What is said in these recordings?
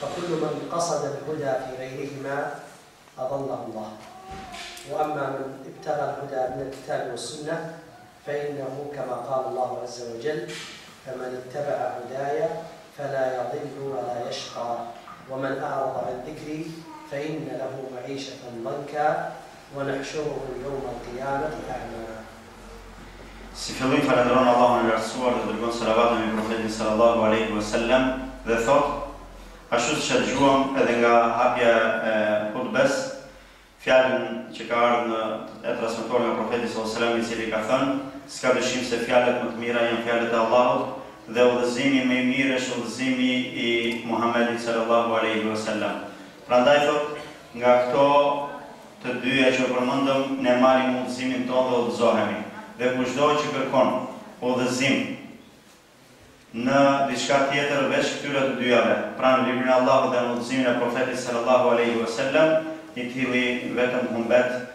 فكل من قصد الهدى في غيرهما أضله الله. وأما من ابتغى الهدى من الكتاب والسنة فإنه كما قال الله عز وجل: فمن اتبع هداي فلا يضل ولا يشقى ومن أعرض عن ذكري فإن له معيشة ضنكا ونحشره يوم القيامة أعمى. Si fillim falenderon Allahun e lartësuar dhe dërgon salavatën mbi profetin sallallahu alaihi wasallam dhe thot, ashtu siç e dëgjuam edhe nga hapja e hutbes, fjalën që ka ardhur në transmetuar nga profeti sallallahu alaihi wasallam, i cili ka thënë, s'ka dyshim se fjalët më të mira janë fjalët e Allahut dhe udhëzimi më i mirë është udhëzimi i Muhamedit sallallahu alaihi wasallam. Prandaj thot, nga këto të dyja që përmendëm, ne marrim udhëzimin tonë dhe udhëzohemi. Dhe kushdo që kërkon udhëzim në diçka tjetër veç këtyre të dyjave, pra në librin e Allahut dhe në udhëzimin e profetit sallallahu alaihi wasallam, i cili vetëm humbet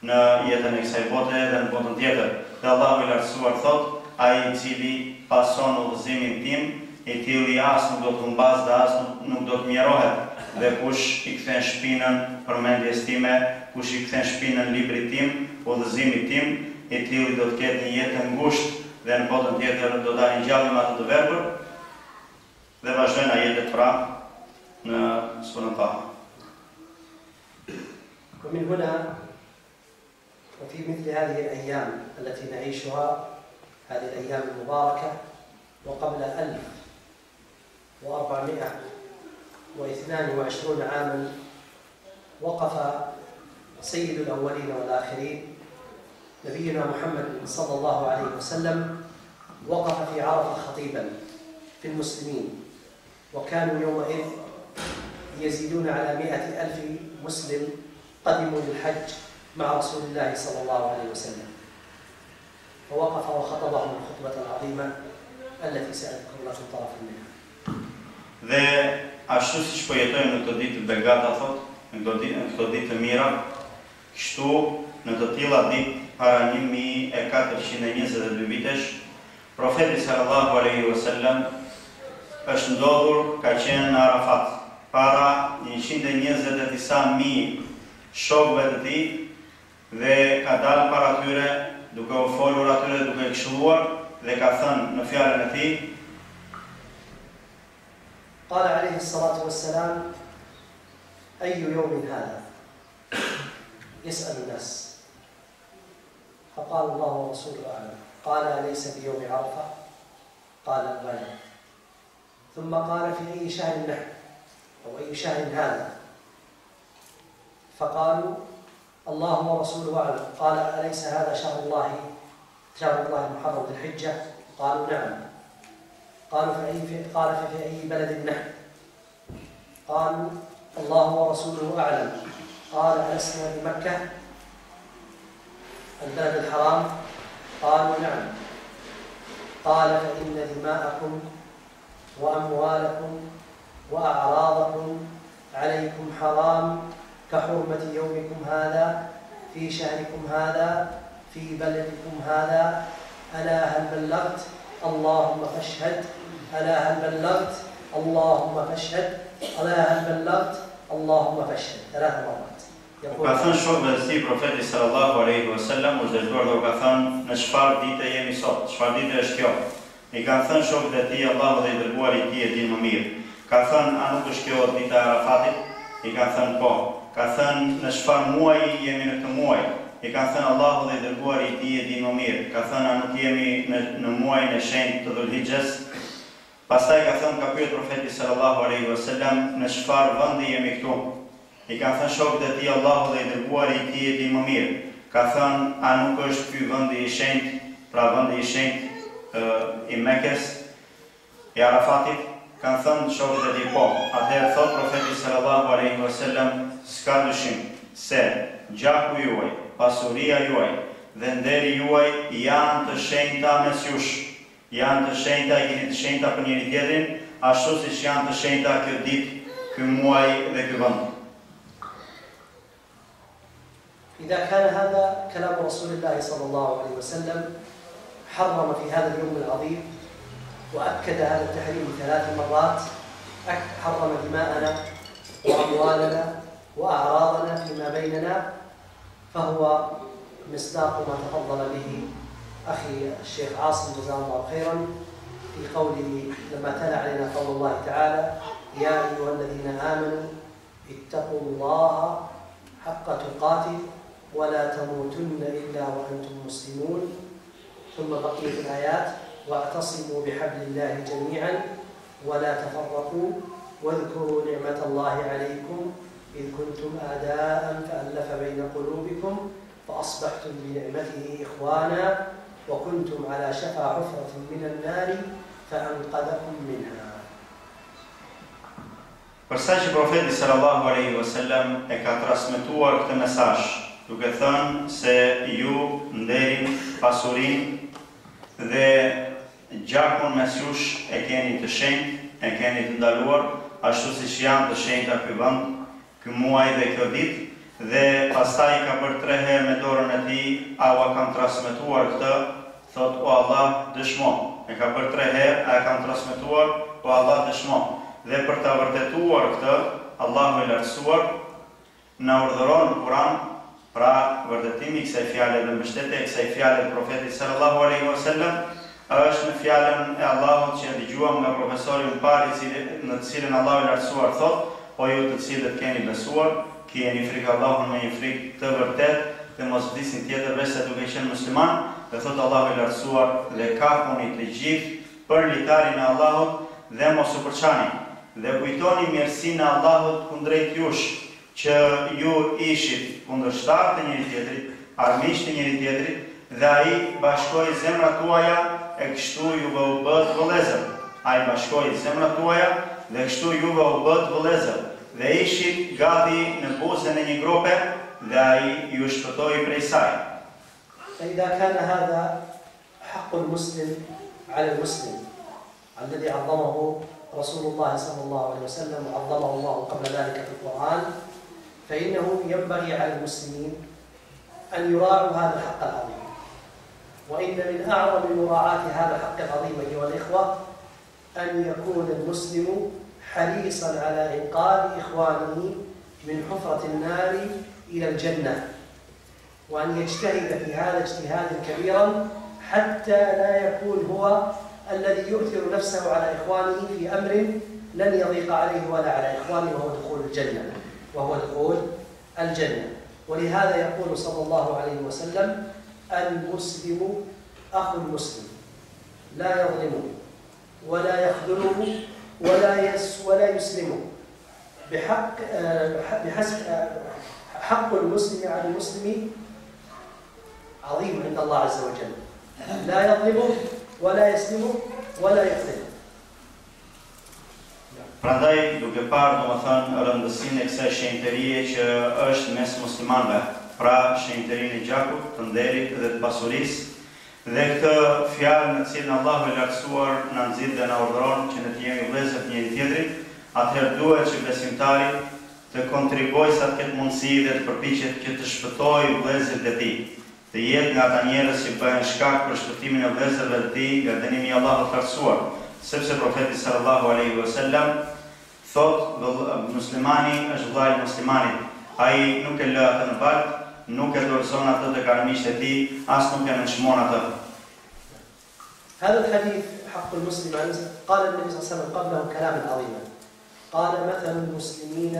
në jetën e kësaj bote dhe në botën tjetër. Dhe Allahu i lartësuar thot, ai i cili pason udhëzimin tim, i cili as nuk do të humbas dhe as nuk do të mjerohet. Dhe kush i kthen shpinën përmendjes time, kush i kthen shpinën librit tim, udhëzimit tim, i cili do të ketë një jetë ngushtë dhe në botën tjetër do të dalë gjallë me atë të verbër dhe vazhdojnë ajetet pra në surën Taha. ومن هنا وفي مثل هذه الأيام التي نعيشها، هذه الأيام المباركة، وقبل 1422 عاما وقف سيد الأولين والآخرين نبينا محمد صلى الله عليه وسلم، وقف في عرفة خطيبا في المسلمين، وكانوا يومئذ يزيدون على 100,000 مسلم قدموا للحج مع رسول الله صلى الله عليه وسلم، فوقف وخطبهم الخطبة العظيمة التي سأذكر لكم طرفا منها. Dhe ashtu siç po jetojmë në këto ditë të begata, thot, në këto ditë të mira, kështu në të tilla ditë para 1422 vitesh, profeti sallallahu alaihi wasallam është ndodhur, ka qenë në Arafat, para 120 disa mijë shokëve të tij dhe ka dalë para tyre, duke u folur atyre, duke këshilluar dhe ka thënë në fjalën e tij: قال عليه الصلاة والسلام: أي يوم هذا؟ يسأل الناس، فقال الله ورسوله أعلم. قال: أليس بيوم عرفة؟ قال: بلى. ثم قال: في أي شهر نحن؟ أو أي شهر هذا؟ فقالوا: الله ورسوله أعلم. قال: أليس هذا شهر الله المحرم ذي الحجة؟ قالوا: نعم. قالوا: قال: في أي بلد نحن؟ قالوا: الله ورسوله أعلم. قال: ألسنا بمكة البلد الحرام؟ قالوا: نعم. قال: فإن دماءكم وأموالكم وأعراضكم عليكم حرام كحرمة يومكم هذا في شهركم هذا في بلدكم هذا. ألا هل بلغت؟ اللهم فاشهد. ألا هل بلغت؟ اللهم فاشهد. ألا هل بلغت؟ اللهم فاشهد. 3 مرات. Ka thënë shokëve të tij profeti sallallahu alaihi wasallam, u zgjuar dhe u ka thënë: në çfarë dite jemi sot? Çfarë dite është kjo? I kanë thënë shokët e tij: Allahu dhe i dërguari i tij e din më mirë. Ka thënë: a nuk është kjo dita e Arafatit? I kanë thënë: po. Ka thënë: në çfarë muaji jemi në këtë muaj? I kanë thënë: Allahu dhe i dërguari i tij e din më mirë. Ka thënë: a nuk jemi në muajin e shenjtë të Dhulhixhes? Pastaj ka thënë, ka pyetur profeti sallallahu alaihi wasallam: në çfarë vendi jemi këtu? I kanë thënë shokët e tij: Allahu dhe i dërguari i tij e din më mirë. Ka thënë: a nuk është ky vendi i shenjtë, pra vendi i shenjtë i Mekës, i Arafatit? Kanë thënë shokët e tij: po. Atëherë thot profeti sallallahu alaihi wasallam: s'ka dyshim se gjaku juaj, pasuria juaj dhe nderi juaj janë të shenjta mes jush. Janë të shenjta, jeni të shenjta për njëri tjetrin, ashtu siç janë të shenjta kjo ditë, ky muaj dhe ky vend. إذا كان هذا كلام رسول الله صلى الله عليه وسلم، حرم في هذا اليوم العظيم وأكد هذا التحريم 3 مرات، حرم دماءنا وأموالنا وأعراضنا فيما بيننا، فهو مصداق ما تفضل به أخي الشيخ عاصم جزاه الله خيرا في قوله لما تلا علينا قول الله تعالى: يا أيها الذين آمنوا اتقوا الله حق تقاته ولا تموتن إلا وأنتم مسلمون. ثم بقية الآيات: واعتصموا بحبل الله جميعا ولا تفرقوا واذكروا نعمة الله عليكم إذ كنتم أعداء فألف بين قلوبكم فأصبحتم بنعمته إخوانا وكنتم على شفا حفرة من النار فأنقذكم منها. Përsa që profeti sallallahu alaihi wasallam e ka transmetuar këtë mesazh, duke thënë se ju nderin pasurinë dhe gjakun mes jush e keni të shenjtë, e keni të ndaluar, ashtu siç janë të shenjta ky vend, ky muaj dhe kjo ditë, dhe pastaj ka bërë 3 herë me dorën e tij: a u kam transmetuar këtë? Thot: o Allah, dëshmo. E ka bërë 3 herë: a e kam transmetuar? O Allah, dëshmo. Dhe për ta vërtetuar këtë, Allahu i lartësuar na urdhëron në Kur'an, pra vërtetimi i kësaj fjale dhe mbështetja e kësaj fjale të profetit sallallahu alaihi wasallam është në fjalën e Allahut që dëgjuam nga profesori i parë, në të cilën Allahu i lartësuar thot: o ju të cilët keni besuar, keni frikë Allahun me një frikë të vërtetë dhe mos vlisni tjetër veç se duke qenë musliman. Dhe thot Allahu i lartësuar: dhe kapuni të gjithë për litarin e Allahut dhe mos u përçani, dhe kujtoni mirësinë e Allahut kundrejt jush, që ju ishit kundërshtar të njëri tjetrit, armiq të njëri tjetrit, dhe ai bashkoi zemrat tuaja e kështu juve u bët vëllezër. Ai bashkoi zemrat tuaja dhe kështu juve u bët vëllezër, dhe ishit gati në buzën e një grope dhe ai ju shpëtoi prej saj. فإذا كان هذا حق المسلم على المسلم الذي عظمه رسول الله صلى الله عليه وسلم وعظمه الله قبل ذلك في القرآن، فإنه ينبغي على المسلمين أن يراعوا هذا الحق العظيم. وإن من أعظم مراعاة هذا الحق العظيم أيها الإخوة أن يكون المسلم حريصا على إنقاذ إخوانه من حفرة النار إلى الجنة، وأن يجتهد في هذا اجتهادا كبيرا حتى لا يكون هو الذي يؤثر نفسه على إخوانه في أمر لن يضيق عليه ولا على إخوانه، وهو دخول الجنة. ولهذا يقول صلى الله عليه وسلم: المسلم أخو المسلم لا يظلمه ولا يخذله ولا يسلمه، حق المسلم على المسلم عظيم عند الله عز وجل، لا يظلمه ولا يسلمه ولا يخذله. Prandaj, duke parë domethënë rëndësinë e kësaj shenjtërie që është mes muslimanëve, pra shenjtërinë e gjakut, të nderit dhe të pasurisë, dhe këtë fjalë në cilën Allahu i lartësuar na nxit dhe na urdhëron që ne të jemi vëllezër njëri tjetrit, atëherë duhet që besimtari të kontribuojë sa të ketë mundësi dhe të përpiqet që të shpëtojë vëllezërit e tij, të jetë nga ata njerëz që bëjnë shkak për shpëtimin e vëllezërve të tij nga dënimi i Allahut të lartësuar, sepse profeti sallallahu alaihi wasallam thot: muslimani është vllai i muslimanit, ai nuk e lë atë në balë, nuk e dorëzon atë të armiqtë e tij, as nuk e nënçmon atë. هذا الحديث حق المسلم على المسلم قال النبي صلى الله عليه وسلم قبله كلاما عظيما، قال: مثل المسلمين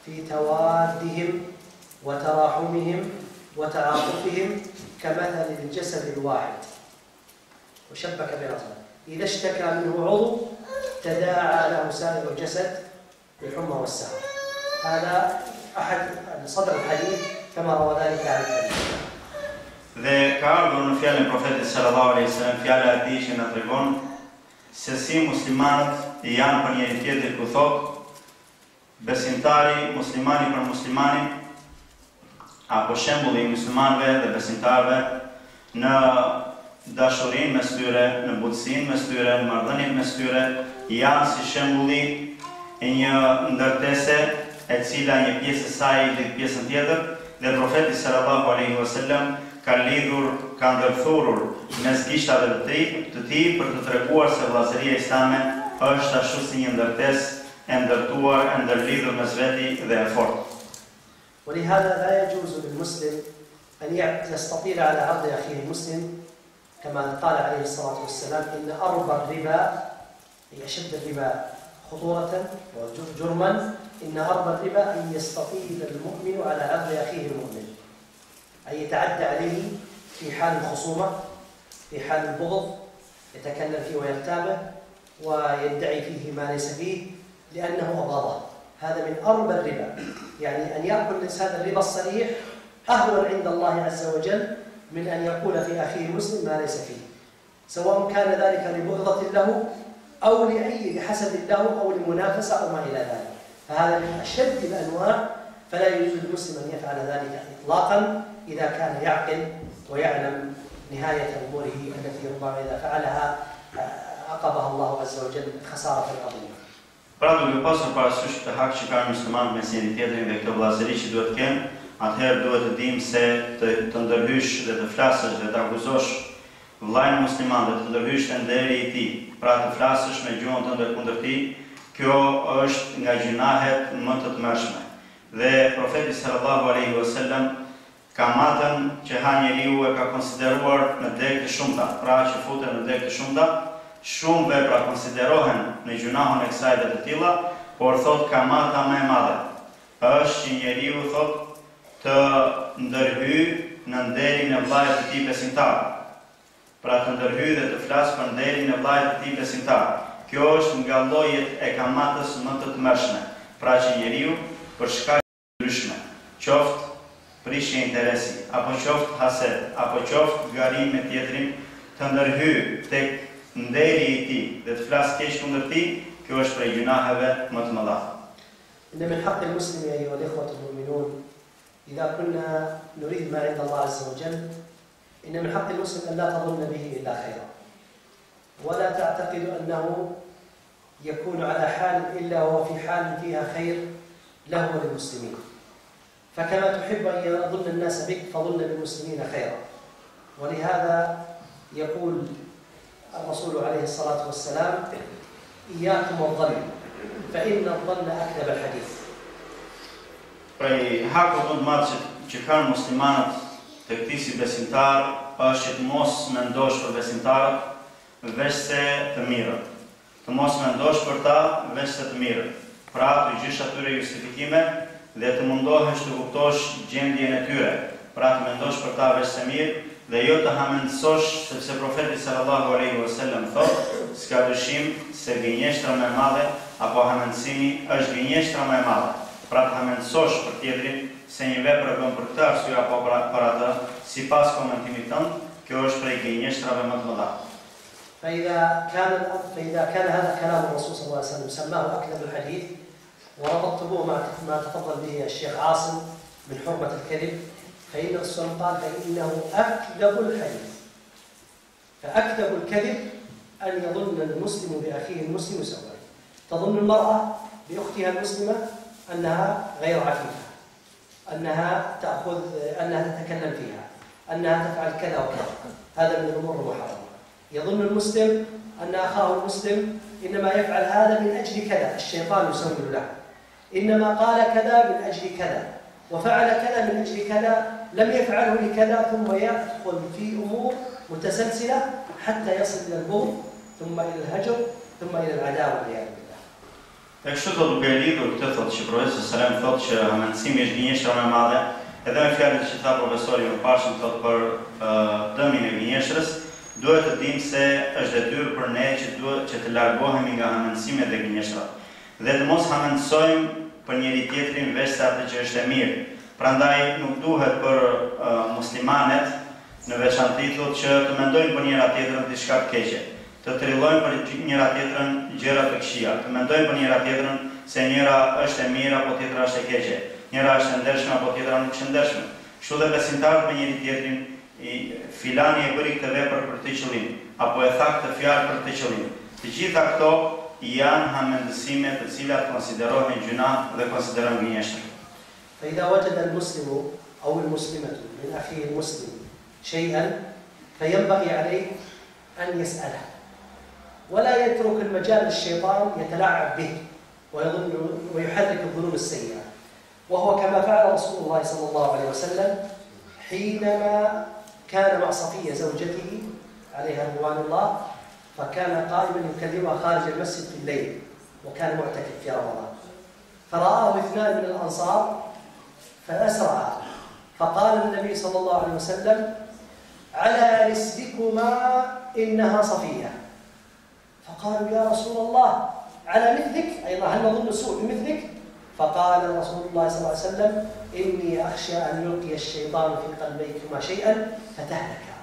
في توادهم وتراحمهم وتعاطفهم كمثل الجسد الواحد، وشبك بين أصابعه، إذا اشتكى منه عضو تداعى له سائر الجسد بالحمى والسهر. هذا أحد صدر الحديث كما روى ذلك عن الحديث. Dhe ka ardhur në fjalën e profetit sallallahu alaihi wasallam, fjala e tij që na tregon se si muslimanët janë për njëri tjetrin, ku thot: besimtari, muslimani për muslimanin, apo shembulli i muslimanëve dhe besimtarëve në dashurinë mes tyre, në butësinë mes tyre, në marrëdhënien mes tyre, janë si shembulli e një ndërtese e cila një pjesë e saj lidh pjesën tjetër, dhe profeti sallallahu alaihi wasallam ka ndërthurur mes gishtave të tij për të treguar se vllazëria islame është ashtu si një ndërtesë e ndërtuar, e ndërlidhur mes veti dhe e fortë. ولهذا لا يجوز للمسلم أن يستطيل على عرض أخيه المسلم كما قال عليه الصلاة والسلام إن أربى الربا هي أشد الربا خطورة وجرما إن أربى الربا أن يستطيل المؤمن على عرض أخيه المؤمن أن يتعدى عليه في حال الخصومة في حال البغض يتكلم فيه ويغتابه ويدعي فيه ما ليس فيه لأنه أبغضه. هذا من أربى الربا، يعني أن يأكل الإنسان الربا الصريح أهون عند الله عز وجل من أن يقول في أخيه المسلم ما ليس فيه، سواء كان ذلك لبغضة له أو لحسد له أو لمنافسة أو ما إلى ذلك، فهذا من أشد الأنواع، فلا يجوز للمسلم أن يفعل ذلك إطلاقا إذا كان يعقل ويعلم نهاية أموره التي ربما إذا فعلها عاقبها الله عز وجل خسارة عظيمة. Pra duke pasur parasysh këtë hak që kanë muslimanët me njëri tjetrin dhe këtë vëllazëri që duhet kenë, atëherë duhet të dimë se të ndërhysh dhe të flasësh dhe të akuzosh vllajën musliman dhe të ndërhysh të nderi i tij, pra të flasësh me gjuhën tënde kundër tij, kjo është nga gjunahet më të tmerrshme. Dhe profeti sallallahu alaihi wasallam kamatën që ha njeriu e ka konsideruar në degë të shumta, pra që futen në degë të shumta. Shumë vepra konsiderohen në gjunahun e kësaj dhe të tilla, por thot kamata më e madhe është që njeriu thot të ndërhyj në nderin e vllajt të tij besimtar. Pra të ndërhyj dhe të flas për nderin e vllajt të tij besimtar. Kjo është nga llojet e kamatës më të tmerrshme. Pra që njeriu për shkak të ndryshme, qoftë prishje interesi, apo qoftë hased, apo qoftë garim me tjetrin, të ndërhyj tek nderi i tij dhe të flas keq kundër tij, kjo është prej gjunaheve më të mëdha. إن من حق المسلم أيها الإخوة المؤمنون إذا كنا نريد ما عند الله عز وجل إن من حق المسلم أن لا تظن به إلا خيرا ولا تعتقد أنه يكون على حال إلا وهو في حال فيها خير له وللمسلمين، فكما تحب أن يظن الناس بك فظن بالمسلمين خيرا. ولهذا يقول الرسول عليه الصلاة والسلام إياكم والظن فإن الظن أكذب الحديث. Prej hakut më të madh që kanë muslimanët të këtij si besimtar është që të mos mendosh për besimtarët veçse të mirën. Të mos mendosh për ta veçse të mirën. Pra të gjesh atyre justifikime dhe të mundohesh të kuptosh gjendjen e tyre. Pra të mendosh për ta veçse mirë dhe jo të hamendësosh, sepse profeti sallallahu alaihi wasallam thotë, s'ka dyshim se gënjeshtra më e madhe apo hamendësimi është gënjeshtra më e madhe. Pra të hamendësosh për tjetrin se një vepër e bën për këtë arsye apo për atë, sipas komentimit tënd, kjo është prej gënjeshtrave më të mëdha. فإذا كان هذا كلام الرسول صلى الله عليه وسلم سماه أكذب الحديث وربطته ما تفضل به الشيخ عاصم من حرمة الكذب، فإن الرسول قال فإنه أكذب الحديث. فأكذب الكذب أن يظن المسلم بأخيه المسلم سواء. تظن المرأة بأختها المسلمة أنها غير عفيفة، أنها تتكلم فيها، أنها تفعل كذا وكذا، هذا من الأمور المحرمة. يظن المسلم أن أخاه المسلم إنما يفعل هذا من أجل كذا، الشيطان يسول له، إنما قال كذا من أجل كذا وفعل كذا من أجل كذا، لم يفعله لكذا، ثم يدخل في أمور متسلسلة حتى يصل إلى البغض ثم إلى الهجر ثم إلى العداوة والعياذ بالله. E kështu do duke lidhur këtë thotë që profeti sallallahu alaihi wasallam thotë që hamendësimi është gënjeshtra më e madhe, edhe me fjalët që tha profesori më parë thotë për dëmin e gënjeshtrës, duhet të dimë se është detyrë për ne që të largohemi nga hamendësimet e gënjeshtrat dhe të mos hamendësojmë për njëri tjetrin veçse atë që është e mirë. Prandaj nuk duhet për muslimanet në veçantë thotë që të mendojnë për njëra tjetrën diçka të keqe, të trillojnë për njëra tjetrën gjëra të këqija, të mendojnë për njëra tjetrën se njëra është e mirë apo tjetra është e keqe, njëra është e ndershme apo tjetra nuk është e ndershme. Kështu dhe besimtarët me njëri tjetrin filani e bëri këtë vepër për këtë qëllim, apo e tha këtë fjalë për këtë qëllim. Të gjitha këto janë hamendësime të cilat konsiderohen gjuna dhe konsiderohen gënjeshtër. فإذا وجد المسلم أو المسلمة من أخيه المسلم شيئا فينبغي عليه أن يسأله ولا يترك المجال للشيطان يتلاعب به ويحرك الظنون السيئة، وهو كما فعل رسول الله صلى الله عليه وسلم حينما كان مع صفية زوجته عليها رضوان الله، فكان قائما يكلمها خارج المسجد في الليل وكان معتكف في رمضان، فرآه 2 من الأنصار فأسرعا، فقال النبي صلى الله عليه وسلم: على رسلكما إنها صفية. فقالوا: يا رسول الله على مثلك، أيضا هل نظن السوء بمثلك؟ فقال رسول الله صلى الله عليه وسلم: إني أخشى أن يلقي الشيطان في قلبيكما شيئا فتهلكا.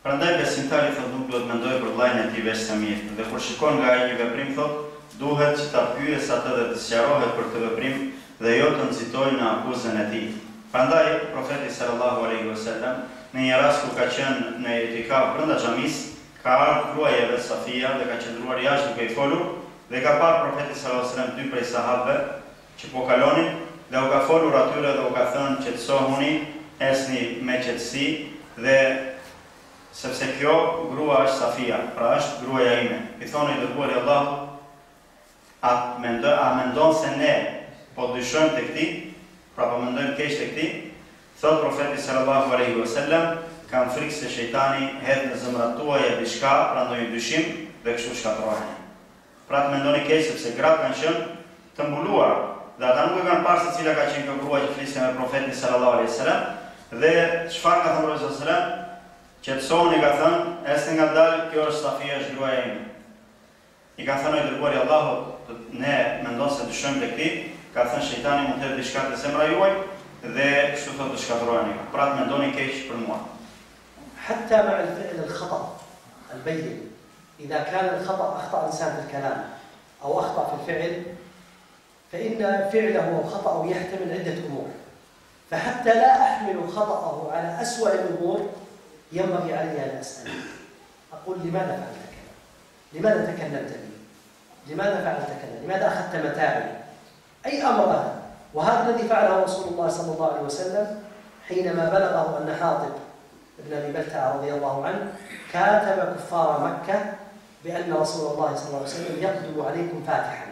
Prandaj besimtari thot nuk duhet mendoj për vllajën e tij veç sa mirë, dhe kur shikon nga ai një veprim thot, duhet që ta pyes atë dhe të sqarohet për këtë veprim dhe jo të nxitojë në akuzën e tij. Prandaj profeti sallallahu alaihi wasallam në një rast kur ka qenë në itikaf brenda xhamisë, ka ardhur gruaja e Safia dhe ka qëndruar jashtë duke i folur dhe ka parë profeti sallallahu alaihi wasallam 2 prej sahabëve që po kalonin dhe u ka folur atyre dhe u ka thënë qetësohuni, esni me qetësi dhe sepse kjo grua është Safia, pra është gruaja ime. I thonë i dërguari i Allahut, a mendon se ne po dyshojmë tek ti, pra po mendojmë keq tek ti? Thot profeti sallallahu alaihi wasallam, kam frikë se shejtani hedh në zemrat tuaja diçka, pra ndonjë dyshim dhe kështu shkatërroheni. Pra të mendoni keq sepse gratë kanë qenë të mbuluara dhe ata nuk e kanë parë se cila ka qenë kjo grua që fliste me profetin sallallahu alaihi wasallam dhe çfarë ka thënë profeti sallallahu alaihi wasallam? Qetësoni, ka thënë, esni nga dalë, kjo është Safia, është gruaja ime. I ka thënë i dërguari i Allahut, ne mendon se dyshojmë tek ti, ka thënë shejtani mund të hedhë diçka te zemra juaj dhe kështu thotë të shkatërroheni. Pra të mendoni keq për mua. حتى مع الفعل الخطأ البين، إذا كان الخطأ أخطأ إنسان في الكلام أو أخطأ في الفعل، فإن فعله خطأه يحتمل عدة أمور، فحتى لا أحمل خطأه على أسوأ الأمور ينبغي علي أن أسأل، أقول: لماذا فعلت كذا؟ لماذا تكلمت بي؟ لماذا فعلت كذا؟ لماذا أخذت متاعي؟ أي أمر هذا؟ وهذا الذي فعله رسول الله صلى الله عليه وسلم حينما بلغه أن حاطب ابن أبي بلتعة رضي الله عنه كاتب كفار مكة بأن رسول الله صلى الله عليه وسلم يقدم عليكم فاتحا.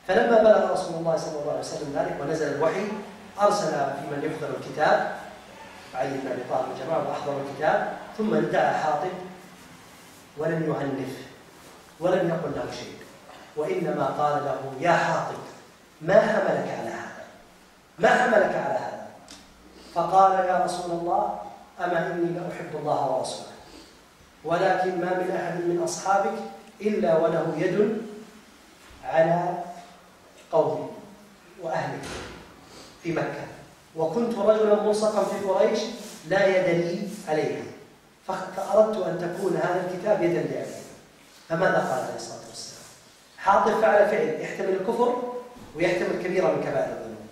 فلما بلغ رسول الله صلى الله عليه وسلم ذلك ونزل الوحي، أرسل في من يحضر الكتاب علي بن أبي طالب الجماعة وأحضروا الكتاب، ثم ادعى حاطب ولم يعنف ولم يقل له شيء، وإنما قال له: يا حاطب، ما حملك على هذا؟ ما حملك على هذا؟ فقال: يا رسول الله، أما إني لأحب الله ورسوله، ولكن ما من أحد من أصحابك إلا وله يد على قومه وأهله في مكة، وكنت رجلا ملصقا في قريش لا يد لي عليها، فأردت أن تكون هذا الكتاب يدا لي عليها. فماذا قال عليه الصلاة والسلام؟ حاطب فعل فعل يحتمل الكفر ويحتمل كبيرة من كبائر الذنوب،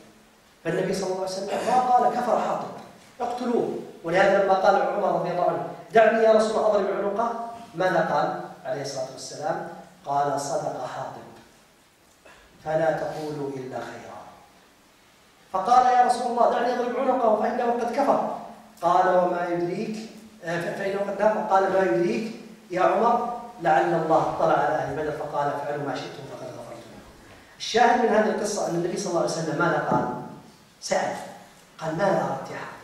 فالنبي صلى الله عليه وسلم ما قال كفر حاطب اقتلوه. ولهذا لما قال عمر رضي الله عنه: دعني يا رسول الله أضرب عنقه، ماذا قال عليه الصلاة والسلام؟ قال: صدق حاطب، فلا تقولوا إلا خيرا. فقال: يا رسول الله دعني أضرب عنقه فإنه قد كفر. قال: وما يدريك، فإنه قد كفر. قال: ما يدريك يا عمر لعل الله اطلع على أهل بدر فقال: افعلوا ما شئتم فقد غفرت لكم. الشاهد من هذه القصة أن النبي صلى الله عليه وسلم ماذا قال؟ سأل، قال: ماذا أردت يا حاطب؟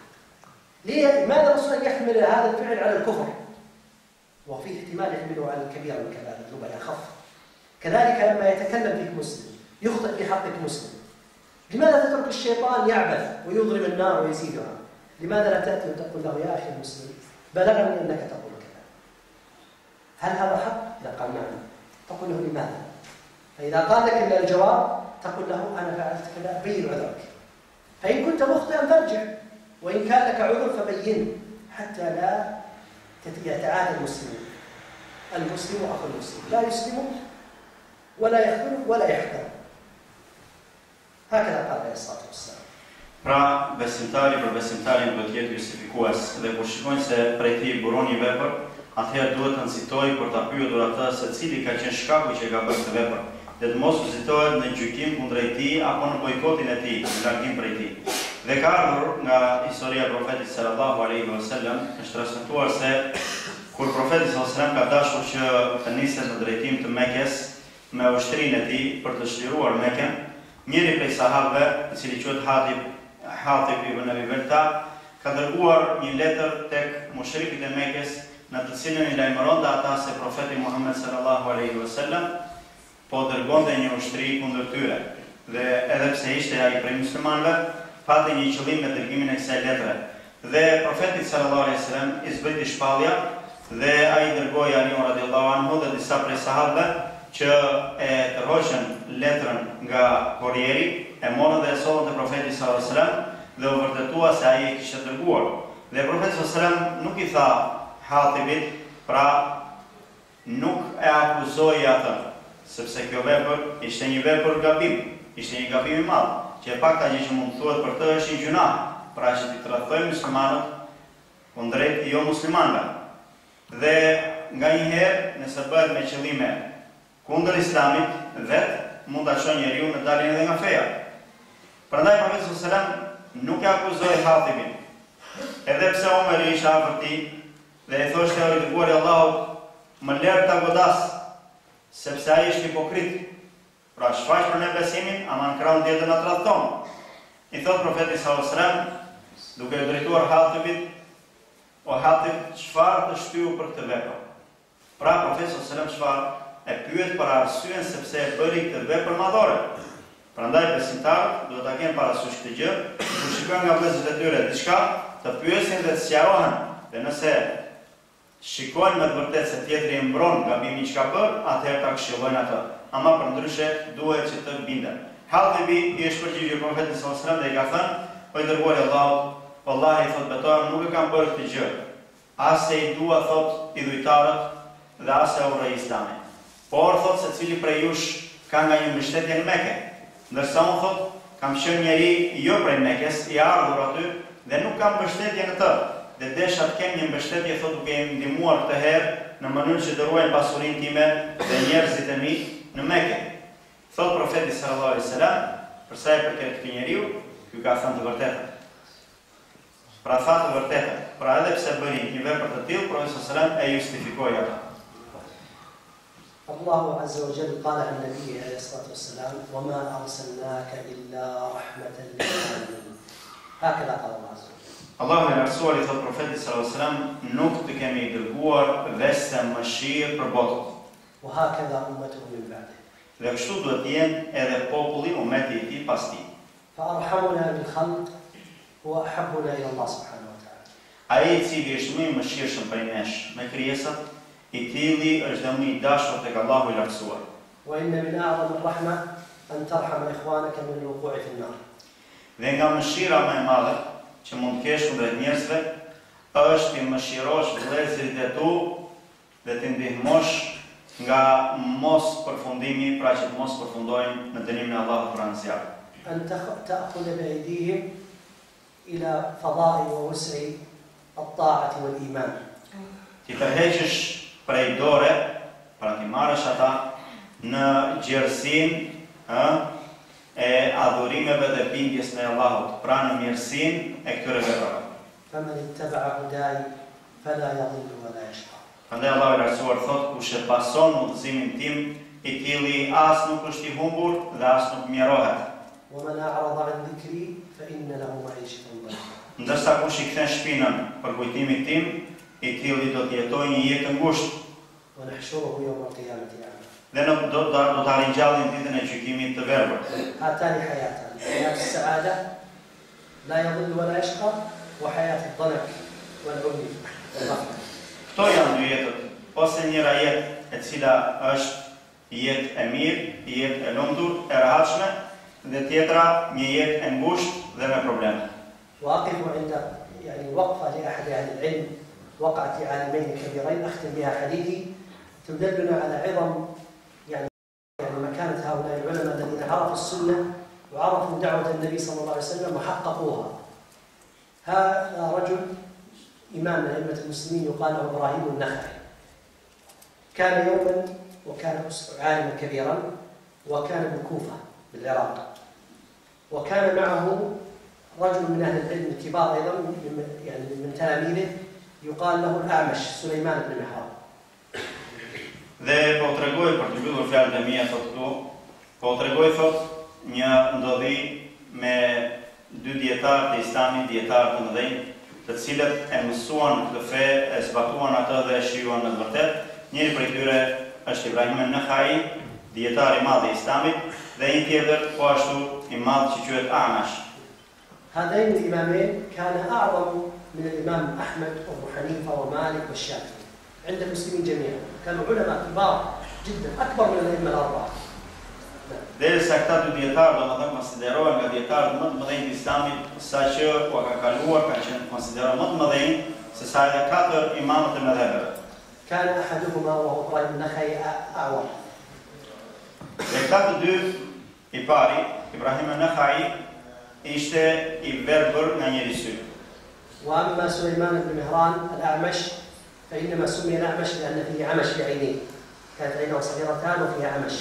لماذا الرسول يحمل هذا الفعل على الكفر؟ وفيه احتمال يحمله على الكبيرة من كبائر الذنوب الأخف. كذلك لما يتكلم فيك مسلم يخطئ في حقك مسلم، لماذا تترك الشيطان يعبث ويضرب النار ويزيدها؟ لماذا لا تأتي وتقول له: يا أخي المسلم، بلغني أنك تقول كذا، هل هذا حق؟ لا. قال: نعم. تقول له: لماذا؟ فإذا قال لك الجواب تقول له: أنا فعلت كذا، بين عذرك، فإن كنت مخطئا فارجع، وإن كان لك عذر فبينه حتى لا يتعادى المسلمون. المسلم أخو المسلم، لا يسلم ولا يخذل ولا يحذر. هكذا قال عليه الصلاة والسلام. Pra, besimtari për besimtarin do të jetë justifikues dhe kur shikojnë se prej tij buron një vepër, atëherë duhet të nxitojë për ta pyetur atë se cili ka qenë shkaku që ka bërë këtë vepër, dhe të mos uzitohet në gjykim kundrejt tij apo në bojkotin e tij, në largim prej tij. Dhe ka ardhur nga historia e profetit sallallahu alaihi wasallam, është transmetuar se kur profeti sallallahu alaihi wasallam ka dashur që të niset në drejtim të Mekës, me ushtrinë e tij për të çliruar Mekën, njëri prej sahabëve, i cili quhet Hatib ibn Abi Balta, ka dërguar një letër tek mushrikët e Mekës, në të cilën i lajmëronte ata se profeti Muhammed sallallahu alaihi wasallam po dërgonte një ushtri kundër tyre. Dhe edhe pse ishte ai prej muslimanëve, pati një qëllim me dërgimin e kësaj letre. Dhe profeti sallallahu alaihi wasallam i zbriti shpallja dhe ai dërgoi Aliun radhiyallahu anhu dhe disa prej sahabëve që e tërhoqën letrën nga korrieri, e morën dhe e sollën te profeti sallallahu alaihi wasallam dhe u vërtetua se ai e kishte dërguar. Dhe profeti sallallahu alaihi wasallam nuk i tha Hatibit, pra nuk e akuzoi atë, sepse kjo vepër ishte një vepër gabim, ishte një gabim i madh, që e pakta gjë që mund të thuhet për të është një gjuna, pra që ti tradhtojmë muslimanët kundrejt jo muslimanëve. Dhe nganjëherë, nëse bëhet me qëllime kundër Islamit, vetë mund ta çojë njeriu në daljen edhe nga feja. Prandaj profeti sallallahu alajhi wasallam nuk e akuzoi Hatibin, edhe pse Omeri ishte afër tij dhe e thoshte ai dërguari i Allahut, më lër ta godas, sepse ai është hipokrit. Pra shfaq për ne besimin, ama në krahun tjetër na tradhton. I thot profeti sallallahu alajhi wasallam, duke u drejtuar Hatibit, o Hatib, çfarë të shtyu për këtë vepër? Pra profeti sallallahu alajhi wasallam çfarë e pyet për arsyen sepse e bëri këtë vepër madhore. Prandaj besimtarët duhet ta kenë parasysh këtë gjë, kur shikojnë nga vëllezërit e tyre diçka, të pyesin dhe të sqarohen. Dhe nëse shikojnë me të vërtetë se tjetri e mbron gabimin që ka bërë, atëherë ta këshillojnë atë. Ama përndryshe duhet që të binden. Hatibi i është përgjigjur profetit sallallahu alajhi wasallam dhe i ka thënë: "O i dërguari i Allahut, vallahi thot betohem nuk e kam bërë këtë gjë. As se i dua thot idhujtarët dhe as se urrej Islamin. Por thot se cili prej jush ka nga një mbështetje në Mekë, ndërsa unë thot kam qenë njeri jo prej Mekës, i ardhur aty dhe nuk kam mbështetje në të. Dhe desha të kem një mbështetje thot duke i ndihmuar këtë herë në mënyrë që të ruajnë pasurinë time dhe njerëzit e mi në Mekë." Thot profeti sallallahu alajhi wasallam, për sa i përket këtij njeriu, ky ka thënë të vërtetën. Pra tha të vërtetën. Pra edhe pse bëri një vepër të tillë, profeti sallallahu alajhi wasallam e justifikoi atë. الله عز وجل قال عن نبيه عليه الصلاة والسلام: وما أرسلناك إلا رحمة للعالمين. هكذا قال الله عز وجل. Allahu e lartësuar i thot profetit sallallahu alajhi wasallam, nuk të kemi dërguar veçse mëshirë për botën. وهكذا أمته من بعده. Dhe kështu duhet të jenë edhe populli, ummeti i tij pas tij. فأرحمنا بالخلق هو أحبنا إلى الله سبحانه وتعالى. Ai i cili është më i mëshirshëm prej nesh me krijesat, i tilli është dhe më i dashur tek Allahu i lartësuar. وإن من أعظم الرحمة أن ترحم إخوانك من الوقوع في النار. Dhe nga mëshira më e madhe që mund të kesh kundrejt njerëzve është të mëshirosh vëllezërit e tu dhe të ndihmosh nga mos përfundimi, pra që të mos përfundojnë në dënimin e Allahut pranë zjarrit. أن تأخذ بأيديهم إلى فضاء ووسع الطاعة والإيمان. Ti tërheqësh prej dore, pra ti marrësh ata në gjerësinë e adhurimeve dhe bindjes në Allahut, pra në mirësinë e këtyre veprave. فمن اتبع هداي فلا يضل ولا يشقى. Prandaj Allahu i lartësuar thot: kush e pason udhëzimin tim, i tilli as nuk është i humbur dhe as nuk mjerohet. ومن أعرض عن ذكري فإن له معيشة ضنكا. Ndërsa kush i kthen shpinën për kujtimin tim, i tilli do të jetojë një jetë ngushtë. ونحشره يوم القيامة أعمى. Dhe do ta ringjallin ditën e gjykimit të verbër. هاتان حياتان: حياة السعادة لا يضل ولا يشقى، وحياة الضنك والعمي والغفلة. Këto janë dy jetët, ose njëra jetë e cila është jetë e mirë, jetë e lumtur, e rehatshme, dhe tjetra një jetë e ngushtë dhe me probleme. وأقف عند وقفة لأحد أهل العلم وقعت لعالمين كبيرين أختم بها حديثي تدلنا على عظم يعني مكانة هؤلاء العلماء الذين عرفوا السنة وعرفوا دعوة النبي صلى الله عليه وسلم وحققوها. هذا رجل إمام من أئمة المسلمين يقال له إبراهيم النخعي. كان يوما وكان عالما كبيرا وكان بالكوفة بالعراق، وكان معه رجل من أهل العلم الكبار أيضا من تلاميذه يقال له الأعمش سليمان بن محراب. Dhe po tregoj për të mbyllur fjalët e mia thotë këtu, po tregoj thotë një ndodhi me dy dietarë të Islamit, dietarë të mëdhenj, të cilët e mësuan këtë fe, e zbatuan atë dhe e shijuan në të vërtetë. Njëri prej tyre është Ibrahim an-Nakhai, dietar i madh i Islamit, dhe një tjetër po ashtu i madh që quhet Amash. هذين الإمامين كان أعظم من الإمام أحمد وأبو حنيفة ومالك والشافعي عند المسلمين جميعا، كانوا علماء كبار جدا أكبر من الأئمة الأربعة. Derisa këta dy dietarë domethënë konsiderohen nga dietarët më të mëdhenj të Islamit, saqë u ka kaluar kanë qenë konsideruar më të mëdhenj se sa edhe katër imamët e mëdhëve. كان أحدهما وهو إبراهيم النخعي أعور. Dhe këta të dy, i pari, Ibrahim an-Nakhai, ishte i verbër nga njëri sy. وأما سليمان بن مهران الأعمش فإنما سمي الأعمش لأن فيه عمش في عينيه، كانت عينه صغيرتان وفيها عمش.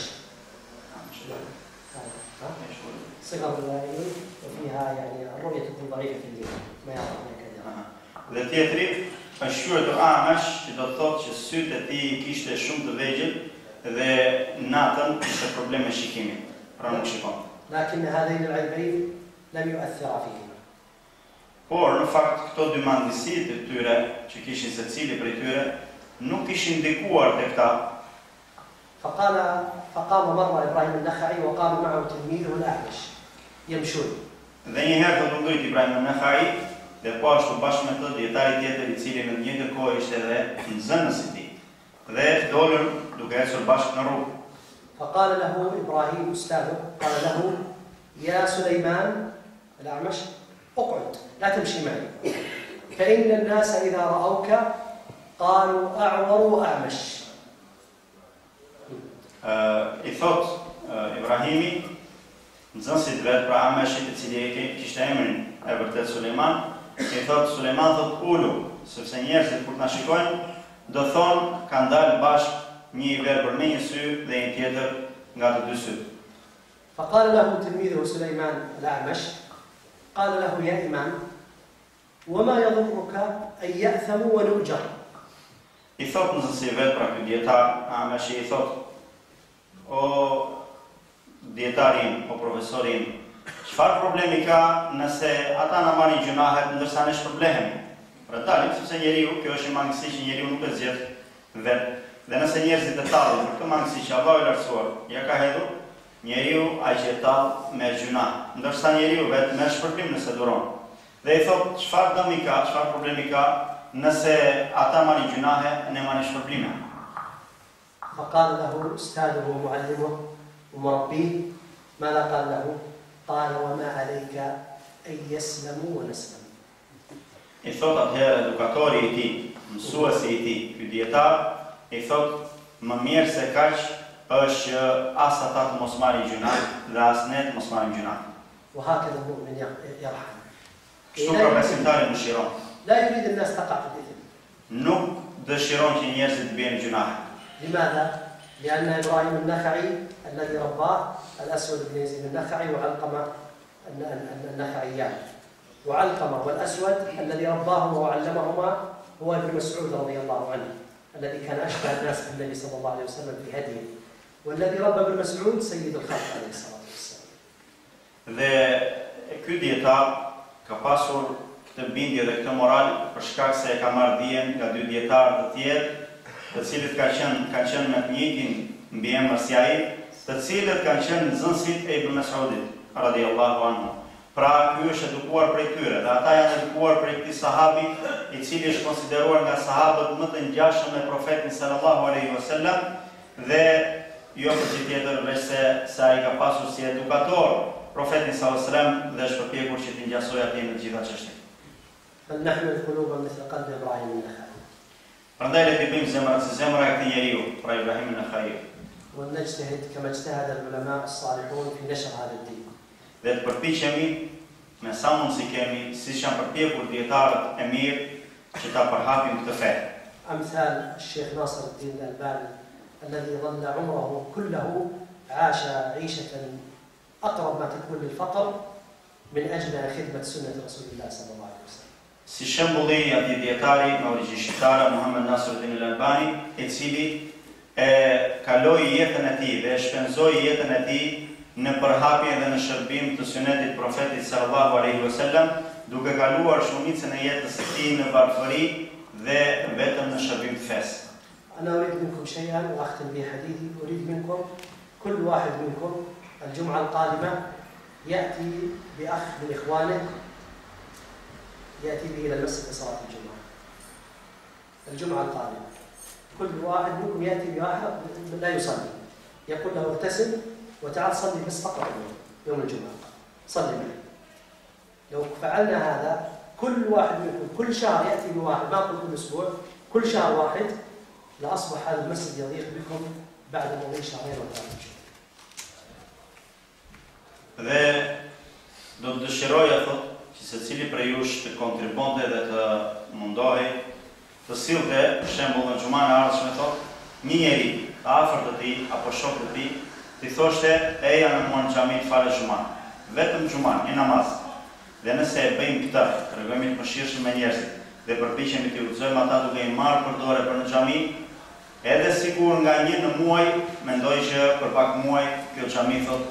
صغر العين وفيها يعني الرؤية تكون ضعيفة في الليل ما يرى كثيرا. Dhe tjetri është quajtur Amash, që do të thotë që sytë e tij kishte shumë të vegjël dhe natën kishte probleme me shikimin, pra nuk shikon. لكن هذين العيبين لم يؤثرا فيه. Por në fakt këto dy mandësi të tyre që kishin secili prej tyre nuk kishin ndikuar tek ta. فقام مرة إبراهيم النخعي وقام معه تلميذه الأعمش يمشون. Dhe një herë do të ndrit Ibrahim an-Nakhai dhe po ashtu bashkë me të dietari tjetër i cili në të njëjtën kohë ishte edhe nxënës i tij. Dhe dolën duke ecur bashkë në rrugë. فقال له إبراهيم أستاذه قال له يا سليمان الأعمش اقعد لا تمشي معي فإن الناس إذا رأوك قالوا أعور أعمش. I thot Ibrahimi nxënësit vetë pra Amashit i cili kishte emrin e vërtet Sulejman, i thot Sulejman thot ulu, sepse njerëzit kur të na shikojnë do thonë kanë dalë bashkë një i verbër me një sy dhe një tjetër nga të dy syt. فقال له تلميذه سليمان الأعمش قال له يا إمام وما يضرك أن يأثموا ونؤجر. I thot nxënësi vetë pra ky dietar Amashi i thot o dietarin, o profesorin, çfarë problemi ka nëse ata na marrin gjunahet ndërsa ne shpërblehemi? Pra dalim sepse njeriu, kjo është një mangësi që njeriu nuk e zgjedh vetë. Dhe nëse njerëzit e tallin për këtë mangësi që Allahu i lartësuar ja ka hedhur, njeriu ai që tall me gjuna, ndërsa njeriu vetë merr shpërblim nëse duron. Dhe i thot çfarë dëmi ka, çfarë problemi ka nëse ata marrin gjunahe ne marrim shpërblime. فقال له أستاذه ومعلمه ومربيه ماذا قال له؟ قال وما عليك أن يسلموا ونسلم. I thot atëherë edukatori i tij, mësuesi i tij, ky dietar, i thot më mirë se kaq është as ata të mos marrin gjuna dhe as ne të mos marrim gjuna. وهكذا المؤمن يرحم. Kështu pra besimtari mëshiron. لا يريد الناس تقع في الإثم. Nuk dëshiron që njerëzit të bëjnë gjuna. لماذا؟ لأن إبراهيم النخعي الذي رباه الأسود بن يزيد النخعي وعلقمة النخعيان، وعلقمة والأسود الذي رباهما وعلمهما هو ابن مسعود رضي الله عنه الذي كان أشبه الناس بالنبي صلى الله عليه وسلم في هديه، والذي ربى ابن مسعود سيد الخلق عليه الصلاة والسلام. Dhe ky dietar ka pasur këtë bindje dhe këtë moral për shkak se e ka marrë dijen nga dy dietarë të tjerë, të cilët kanë qenë me të njëjtin mbiemër si ai, të cilët kanë qenë nxënësit e Ibn Mas'udit radhiyallahu anhu. Pra ky është edukuar prej tyre dhe ata janë edukuar prej këtij sahabi i cili është konsideruar nga sahabët më të ngjashëm me profetin sallallahu alaihi wasallam dhe jo për çë tjetër veç se ai ka pasur si edukator profetin sallallahu alaihi wasallam dhe është përpjekur që t'i ngjasojë atij në të gjitha çështjet. فلنحمل قلوبا مثل قلب إبراهيم النخعي. Prandaj le të bëjmë zemra si zemra e këtij njeriu, pra Ibrahim an-Nakhai. ونجتهد كما اجتهد العلماء الصالحون في نشر هذا الدين. Dhe të përpiqemi me sa mundsi kemi, siç janë përpjekur dietarët e mirë që ta përhapim këtë fe. أمثال الشيخ ناصر الدين الألباني الذي ظل عمره كله عاش عيشة أقرب ما تكون للفقر من أجل خدمة سنة رسول الله صلى الله عليه وسلم. Si shembulli atij dietari me origjinë shqiptare Muhammed Nasiruddin al-Albani, i cili e kaloi jetën e tij dhe e shpenzoi jetën e tij në përhapje dhe në shërbim të sunetit profetit sallallahu alaihi wasallam, duke kaluar shumicën e jetës së tij në varfëri dhe vetëm në shërbim të fesë. أنا أريد منكم شيئا وأختم به حديثي. أريد منكم كل واحد منكم الجمعة القادمة يأتي بأخ من إخوانه يأتي به إلى المسجد لصلاة الجمعة. الجمعة القادمة كل واحد منكم يأتي بواحد لا يصلي، يقول له اغتسل وتعال صلي بس فقط يوم الجمعة، صلي معي. لو فعلنا هذا كل واحد منكم كل شهر يأتي بواحد، ما أقول كل أسبوع، كل شهر واحد، لأصبح هذا المسجد يضيق بكم بعد مضي شهرين أو 3 شهور. Dhe do të dëshiroja thotë që secili prej jush të kontribonte dhe të mundohej të sillte shembull në xhuman e ardhshme thotë një njeri të afërt të tij apo shok të tij ti thoshte eja në mua në xhami të falë xhuman, vetëm xhuman, një namaz. Dhe nëse e bëjmë këtë, tregojmë të mëshirshëm me njerëzit dhe përpiqemi të udhëzojmë ata duke i marrë përdore për në xhami, edhe sikur nga një në muaj, mendoj që për pak muaj kjo xhami thotë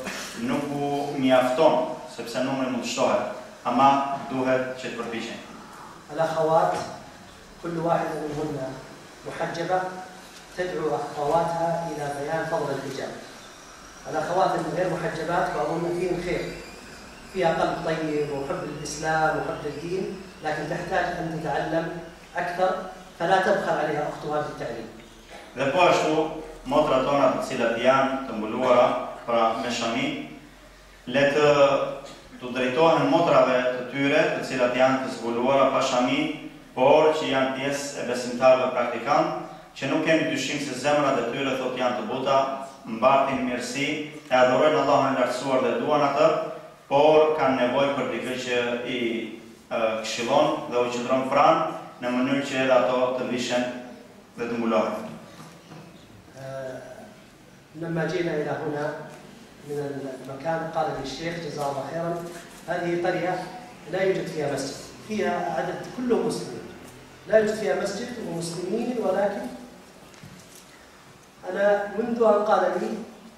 nuk u mjafton, sepse numri mund të shtohet, ama duhet që të përpiqen. الأخوات كل واحدة منهن محجبة تدعو أخواتها إلى بيان فضل الحجاب. الأخوات الغير محجبات وأظن فيهم خير، فيها قلب طيب وحب الإسلام وحب الدين، لكن تحتاج أن تتعلم أكثر فلا تبخل عليها أختها بالتعليم. Dhe po ashtu, motrat tona të cilat janë të mbuluara pra me shami, le të drejtohen motrave të tyre të cilat janë të zbuluara pa shami, por që janë pjesë e besimtarëve praktikant, që nuk kemi dyshim se zemrat e tyre thot janë të buta, mbartin mirësi, e adhurojnë Allahun e lartësuar dhe duan atë, por kanë nevojë për dikë që i këshillon dhe u qëndron pranë në mënyrë që edhe ato të vishen dhe të mbulohen. لما جينا إلى هنا من المكان قال لي الشيخ جزاه الله خيرا هذه قرية لا يوجد فيها مسجد، فيها عدد كله مسلمين، لا يوجد فيها مسجد ومسلمين، ولكن أنا منذ أن قال لي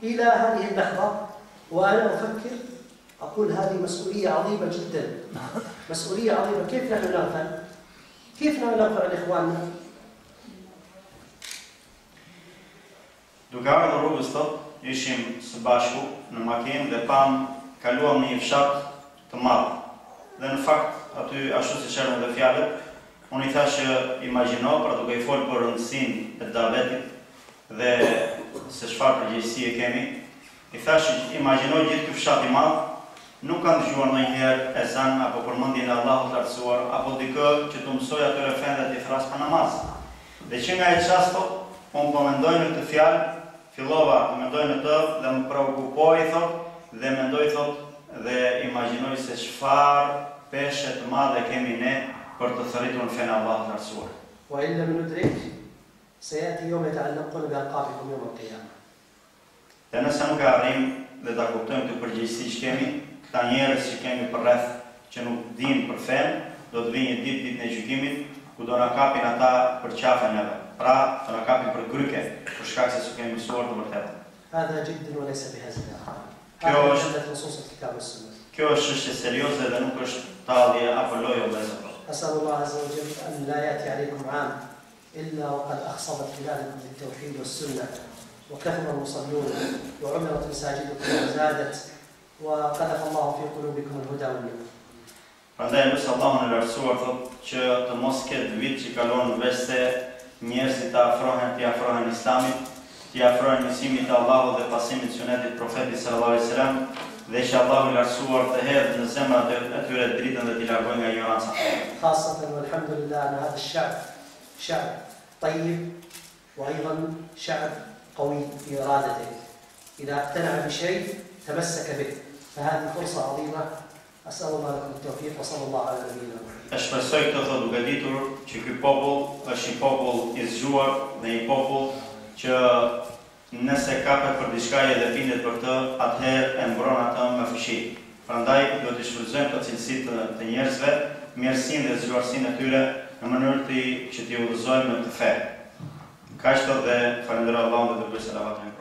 إلى هذه اللحظة وأنا أفكر أقول هذه مسؤولية عظيمة جدا، مسؤولية عظيمة. كيف نحن نغفل؟ كيف نحن نغفل عن إخواننا؟ Duke ardhur rrugës thot, ishim së bashku në makinë dhe pam kaluam në një fshat të madh. Dhe në fakt aty ashtu siç erdhën dhe fjalët, unë i thash imagjino, pra duke i folur për rëndësinë e davetit dhe se çfarë përgjegjësi e kemi, i thash imagjino gjithë ky fshat i madh, nuk kanë dëgjuar ndonjëherë ezan apo përmendjen e Allahut të lartësuar apo dikë që të mësoj atyre fende të thras pa namaz. Dhe që nga e çasto, unë po mendoj në këtë fjalë, fillova të mendoj në të dhe më preokupoj thot dhe mendoj thot dhe imagjinoj se çfarë peshe të madhe kemi ne për të thërritur në fenë Allahut të lartësuar. وإن لم ندرك سيأتي يوم يتعلقون بألقابكم يوم القيامة. Dhe nëse nuk e arrim dhe ta kuptojmë këtë përgjegjësi që kemi, këta njerëz që kemi përreth që nuk dinë për fenë, do të vinë një ditë ditën e gjykimit ku do na kapin ata për qafën e vet. Pra, të na kapin për gryke, për shkak se s'u kemi mësuar të vërtetën. هذا جد وليس بهزل. Kjo هذا نصوص الكتاب والسنة. Kjo është çështje serioze dhe nuk është tallje apo lojë vëllezër. أسأل الله عز وجل أن لا يأتي عليكم عام إلا وقد أخصبت بلادكم بالتوحيد والسنة وكثر المصلون وعمرت مساجدكم وزادت وقذف الله في قلوبكم الهدى والنور. Prandaj lutem Allahun e lartësuar thotë që të mos ketë vit që kalon veç se njerëzit të afrohen Islamit, të afrohen mësimit të Allahut dhe pasimit të sunetit profetit sallallahu alaihi wasallam, dhe që Allahu i lartësuar të hedhë në zemrat e tyre dritën dhe t'i largojë nga ignoranca. خاصة والحمد لله أن هذا الشعب شعب طيب وأيضا شعب قوي في إرادته، إذا اقتنع بشيء تمسك به، فهذه فرصة عظيمة. أسأل الله لكم التوفيق وصلى الله على نبينا محمد. E shpresoj këtë thotë duke ditur që ky popull është një popull i zgjuar dhe një popull që nëse kapet për diçka dhe bindet për të, atëherë e mbron atë me fuqi. Prandaj do të shfrytëzojmë të cilësitë të njerëzve, mirësinë dhe zgjuarsinë e tyre në mënyrë që t'i udhëzojmë në të fe. Kaq thot dhe falenderoj Allahun dhe dërgoj salavatën.